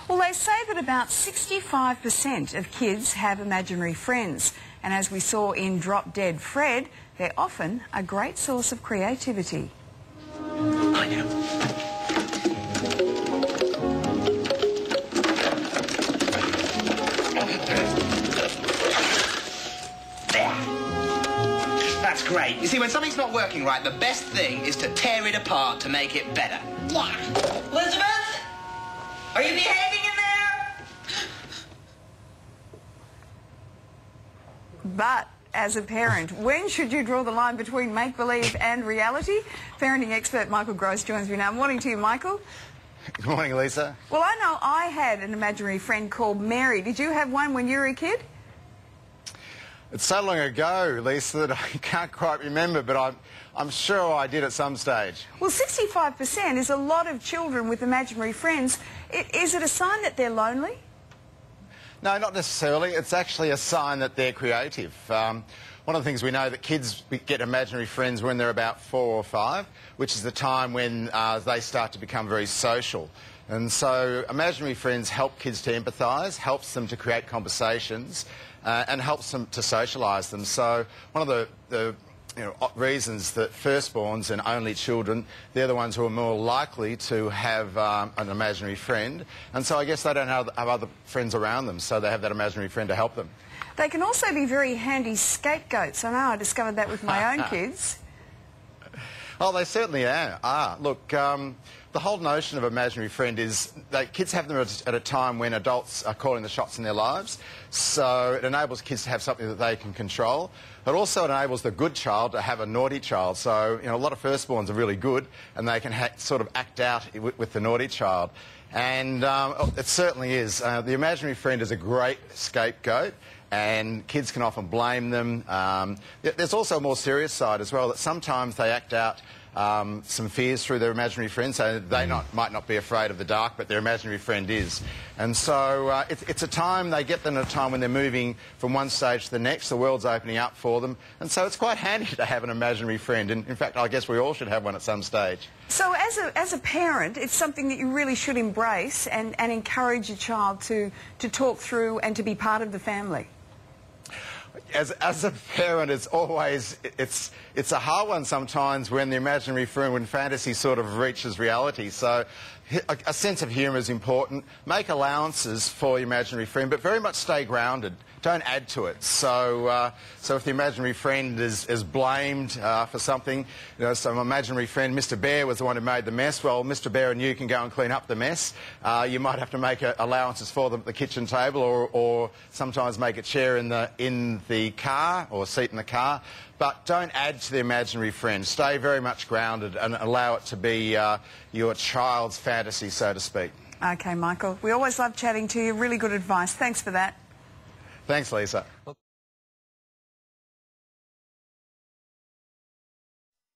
Well, they say that about 65% of kids have imaginary friends. And as we saw in Drop Dead Fred, they're often a great source of creativity. I know. That's great. You see, when something's not working right, the best thing is to tear it apart to make it better. Yeah. Elizabeth? Are you behaving in there? But as a parent, when should you draw the line between make-believe and reality? Parenting expert Michael Grose joins me now. Morning to you, Michael. Good morning, Lisa. Well, I know I had an imaginary friend called Mary. Did you have one when you were a kid? It's so long ago, Lisa, that I can't quite remember, but I'm sure I did at some stage. Well, 65% is a lot of children with imaginary friends. Is it a sign that they're lonely? No, not necessarily. It's actually a sign that they're creative. One of the things we know that kids get imaginary friends when they're about 4 or 5, which is the time when they start to become very social. And so imaginary friends help kids to empathise, helps them to create conversations, and helps them to socialise them. So one of the reasons that firstborns and only children, they're the ones who are more likely to have an imaginary friend. And so I guess they don't have other friends around them, so they have that imaginary friend to help them. They can also be very handy scapegoats. I know I discovered that with my own kids. Oh, they certainly are. Look, the whole notion of imaginary friend is that kids have them at a time when adults are calling the shots in their lives. So it enables kids to have something that they can control. It also enables the good child to have a naughty child. So, a lot of firstborns are really good and they can sort of act out with the naughty child. And it certainly is. The imaginary friend is a great scapegoat, and kids can often blame them. There's also a more serious side as well, that sometimes they act out some fears through their imaginary friend, so they might not be afraid of the dark, but their imaginary friend is. And so it's a time, they get them at a time when they're moving from one stage to the next, the world's opening up for them, and so it's quite handy to have an imaginary friend, and in fact I guess we all should have one at some stage. So as a parent, it's something that you really should embrace and encourage your child to talk through and to be part of the family. As a parent, it's always, it's a hard one sometimes when the imaginary friend, when fantasy sort of reaches reality. So a sense of humour is important. Make allowances for your imaginary friend, but very much stay grounded. Don't add to it. So if the imaginary friend is blamed for something, some imaginary friend, Mr. Bear was the one who made the mess. Well, Mr. Bear and you can go and clean up the mess. You might have to make allowances for them at the kitchen table, or sometimes make a chair in the car or seat in the car. But don't add to the imaginary friend. Stay very much grounded and allow it to be your child's fantasy, so to speak. Okay, Michael. We always love chatting to you. Really good advice. Thanks for that. Thanks, Lisa.